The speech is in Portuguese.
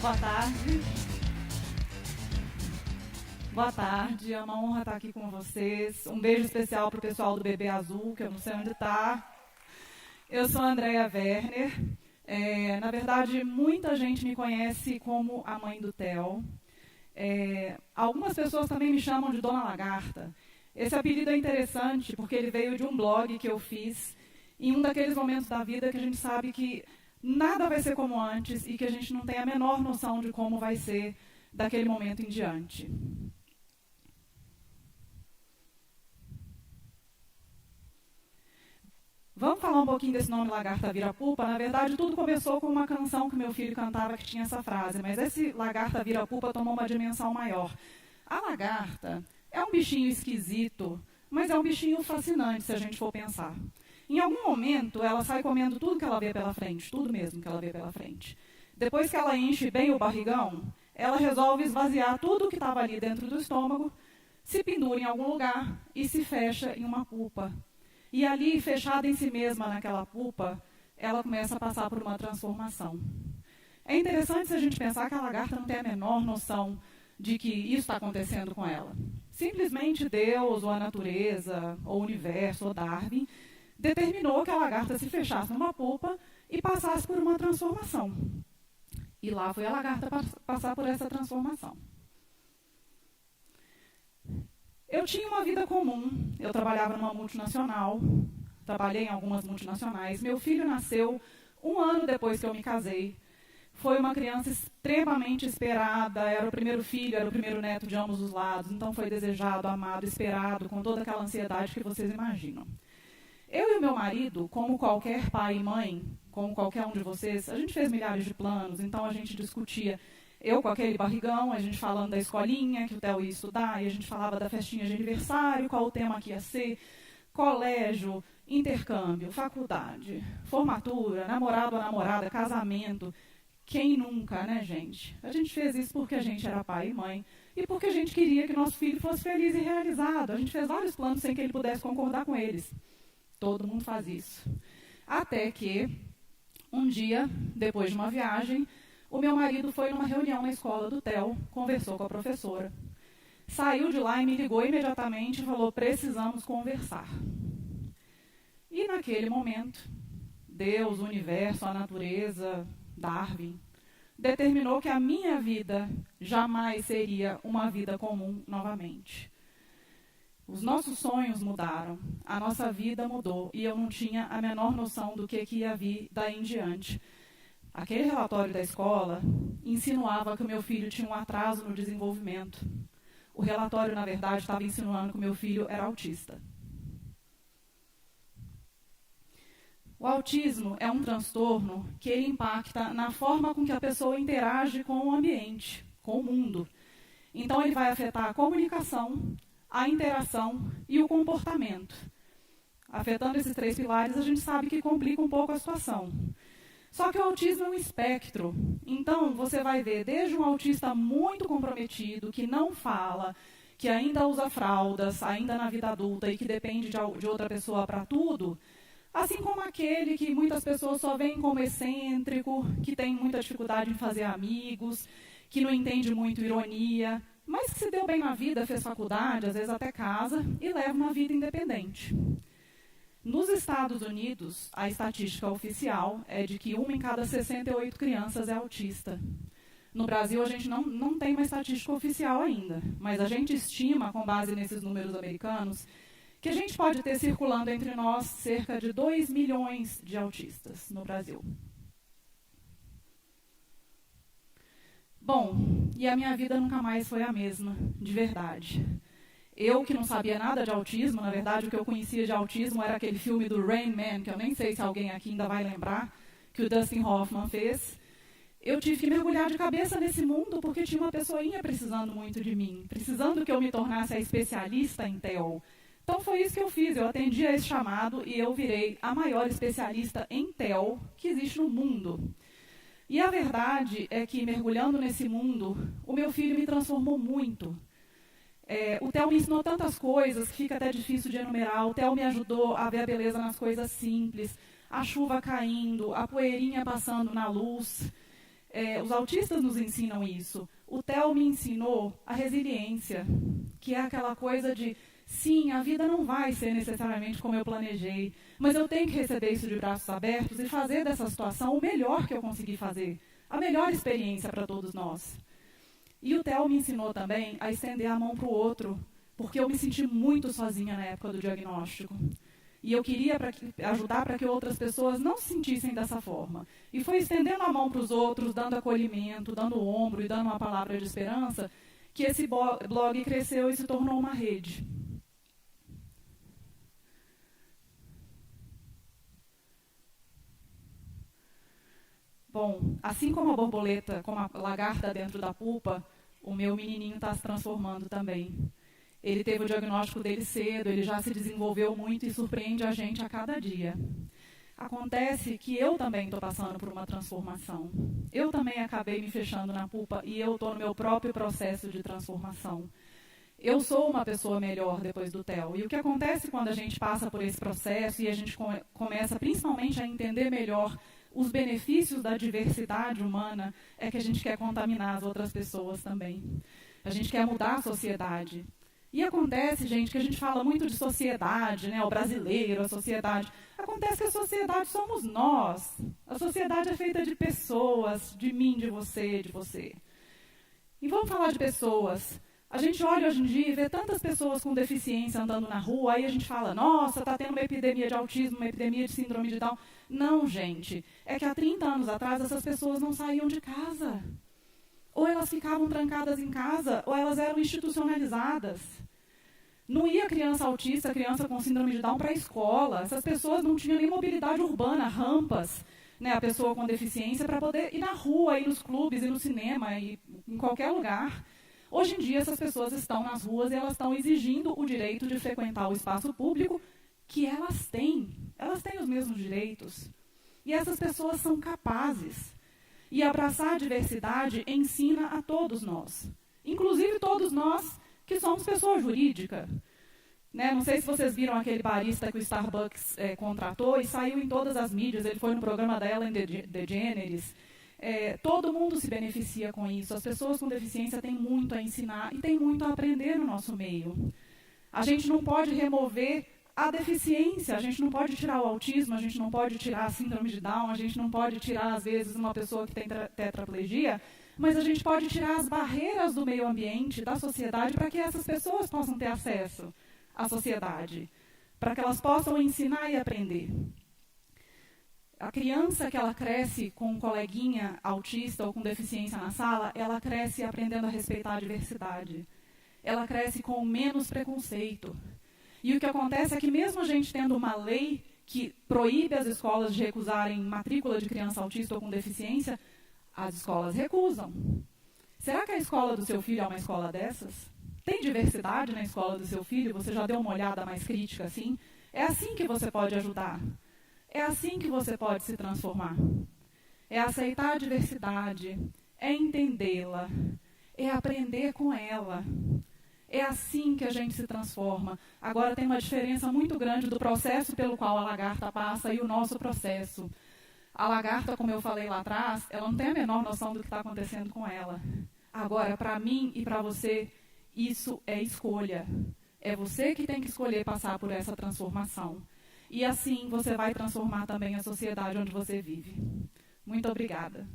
Boa tarde. Boa tarde, é uma honra estar aqui com vocês. Um beijo especial para o pessoal do Bebê Azul, que eu não sei onde está. Eu sou a Andréia Werner. Na verdade, muita gente me conhece como a mãe do Theo. Algumas pessoas também me chamam de Dona Lagarta. Esse apelido é interessante porque ele veio de um blog que eu fiz em um daqueles momentos da vida que a gente sabe que nada vai ser como antes e que a gente não tem a menor noção de como vai ser daquele momento em diante. Vamos falar um pouquinho desse nome Lagarta Vira Pupa? Na verdade, tudo começou com uma canção que meu filho cantava que tinha essa frase, mas esse Lagarta Vira Pupa tomou uma dimensão maior. A lagarta é um bichinho esquisito, mas é um bichinho fascinante se a gente for pensar. Em algum momento, ela sai comendo tudo que ela vê pela frente, tudo mesmo que ela vê pela frente. Depois que ela enche bem o barrigão, ela resolve esvaziar tudo que estava ali dentro do estômago, se pendura em algum lugar e se fecha em uma pupa. E ali, fechada em si mesma naquela pupa, ela começa a passar por uma transformação. É interessante se a gente pensar que a lagarta não tem a menor noção de que isso está acontecendo com ela. Simplesmente Deus, ou a natureza, ou o universo, ou Darwin, determinou que a lagarta se fechasse numa pupa e passasse por uma transformação. E lá foi a lagarta passar por essa transformação. Eu tinha uma vida comum, eu trabalhava numa multinacional, trabalhei em algumas multinacionais. Meu filho nasceu 1 ano depois que eu me casei. Foi uma criança extremamente esperada, era o primeiro filho, era o primeiro neto de ambos os lados, então foi desejado, amado, esperado, com toda aquela ansiedade que vocês imaginam. Eu e o meu marido, como qualquer pai e mãe, como qualquer um de vocês, a gente fez milhares de planos, então a gente discutia. Eu com aquele barrigão, a gente falando da escolinha que o Theo ia estudar, e a gente falava da festinha de aniversário, qual o tema que ia ser, colégio, intercâmbio, faculdade, formatura, namorado ou namorada, casamento. Quem nunca, né, gente? A gente fez isso porque a gente era pai e mãe e porque a gente queria que nosso filho fosse feliz e realizado. A gente fez vários planos sem que ele pudesse concordar com eles. Todo mundo faz isso. Até que, um dia, depois de uma viagem, o meu marido foi numa reunião na escola do Theo, conversou com a professora. Saiu de lá e me ligou imediatamente e falou: precisamos conversar. E naquele momento, Deus, o universo, a natureza, Darwin, determinou que a minha vida jamais seria uma vida comum novamente. Os nossos sonhos mudaram, a nossa vida mudou e eu não tinha a menor noção do que ia vir daí em diante. Aquele relatório da escola insinuava que o meu filho tinha um atraso no desenvolvimento. O relatório, na verdade, estava insinuando que o meu filho era autista. O autismo é um transtorno que ele impacta na forma com que a pessoa interage com o ambiente, com o mundo. Então, ele vai afetar a comunicação, a interação e o comportamento. Afetando esses 3 pilares, a gente sabe que complica um pouco a situação. Só que o autismo é um espectro. Então, você vai ver desde um autista muito comprometido, que não fala, que ainda usa fraldas, ainda na vida adulta e que depende de outra pessoa para tudo, assim como aquele que muitas pessoas só veem como excêntrico, que tem muita dificuldade em fazer amigos, que não entende muito ironia, mas que se deu bem na vida, fez faculdade, às vezes até casa, e leva uma vida independente. Nos Estados Unidos, a estatística oficial é de que 1 em cada 68 crianças é autista. No Brasil, a gente não tem uma estatística oficial ainda, mas a gente estima, com base nesses números americanos, que a gente pode ter circulando entre nós cerca de 2 milhões de autistas no Brasil. Bom, e a minha vida nunca mais foi a mesma, de verdade. Eu que não sabia nada de autismo, na verdade o que eu conhecia de autismo era aquele filme do Rain Man, que eu nem sei se alguém aqui ainda vai lembrar, que o Dustin Hoffman fez. Eu tive que mergulhar de cabeça nesse mundo porque tinha uma pessoinha precisando muito de mim, precisando que eu me tornasse a especialista em TEL. Então foi isso que eu fiz, eu atendi a esse chamado e eu virei a maior especialista em TEL que existe no mundo. E a verdade é que, mergulhando nesse mundo, o meu filho me transformou muito. O Theo me ensinou tantas coisas que fica até difícil de enumerar. O Theo me ajudou a ver a beleza nas coisas simples, a chuva caindo, a poeirinha passando na luz. Os autistas nos ensinam isso. O Theo me ensinou a resiliência, que é aquela coisa de, sim, a vida não vai ser necessariamente como eu planejei, mas eu tenho que receber isso de braços abertos e fazer dessa situação o melhor que eu conseguir fazer, a melhor experiência para todos nós. E o Theo me ensinou também a estender a mão para o outro, porque eu me senti muito sozinha na época do diagnóstico. E eu queria ajudar para que outras pessoas não se sentissem dessa forma. E foi estendendo a mão para os outros, dando acolhimento, dando o ombro e dando uma palavra de esperança, que esse blog cresceu e se tornou uma rede. Bom, assim como a borboleta, como a lagarta dentro da pupa, o meu menininho está se transformando também. Ele teve o diagnóstico dele cedo, ele já se desenvolveu muito e surpreende a gente a cada dia. Acontece que eu também estou passando por uma transformação. Eu também acabei me fechando na pupa e eu estou no meu próprio processo de transformação. Eu sou uma pessoa melhor depois do Theo. E o que acontece quando a gente passa por esse processo e a gente começa principalmente a entender melhor os benefícios da diversidade humana é que a gente quer contaminar as outras pessoas também. A gente quer mudar a sociedade. E acontece, gente, que a gente fala muito de sociedade, né? O brasileiro, a sociedade. Acontece que a sociedade somos nós. A sociedade é feita de pessoas, de mim, de você, de você. E vamos falar de pessoas. A gente olha hoje em dia e vê tantas pessoas com deficiência andando na rua, aí a gente fala, nossa, está tendo uma epidemia de autismo, uma epidemia de síndrome de Down. Não, gente. É que há 30 anos atrás essas pessoas não saíam de casa. Ou elas ficavam trancadas em casa, ou elas eram institucionalizadas. Não ia criança autista, criança com síndrome de Down para a escola. Essas pessoas não tinham nem mobilidade urbana, rampas, né, a pessoa com deficiência para poder ir na rua, ir nos clubes, ir no cinema, ir em qualquer lugar. Hoje em dia, essas pessoas estão nas ruas e elas estão exigindo o direito de frequentar o espaço público que elas têm. Elas têm os mesmos direitos. E essas pessoas são capazes. E abraçar a diversidade ensina a todos nós. Inclusive todos nós que somos pessoa jurídica. Né? Não sei se vocês viram aquele barista que o Starbucks contratou e saiu em todas as mídias. Ele foi no programa da Ellen DeGeneres. Todo mundo se beneficia com isso. As pessoas com deficiência têm muito a ensinar e têm muito a aprender no nosso meio. A gente não pode remover a deficiência, a gente não pode tirar o autismo, a gente não pode tirar a síndrome de Down, a gente não pode tirar, às vezes, uma pessoa que tem tetraplegia, mas a gente pode tirar as barreiras do meio ambiente, da sociedade, para que essas pessoas possam ter acesso à sociedade, para que elas possam ensinar e aprender. A criança que ela cresce com um coleguinha autista ou com deficiência na sala, ela cresce aprendendo a respeitar a diversidade. Ela cresce com menos preconceito. E o que acontece é que mesmo a gente tendo uma lei que proíbe as escolas de recusarem matrícula de criança autista ou com deficiência, as escolas recusam. Será que a escola do seu filho é uma escola dessas? Tem diversidade na escola do seu filho? Você já deu uma olhada mais crítica assim? É assim que você pode ajudar. É assim que você pode se transformar. É aceitar a diversidade, é entendê-la, é aprender com ela. É assim que a gente se transforma. Agora tem uma diferença muito grande do processo pelo qual a lagarta passa e o nosso processo. A lagarta, como eu falei lá atrás, ela não tem a menor noção do que está acontecendo com ela. Agora, para mim e para você, isso é escolha. É você que tem que escolher passar por essa transformação. E assim você vai transformar também a sociedade onde você vive. Muito obrigada.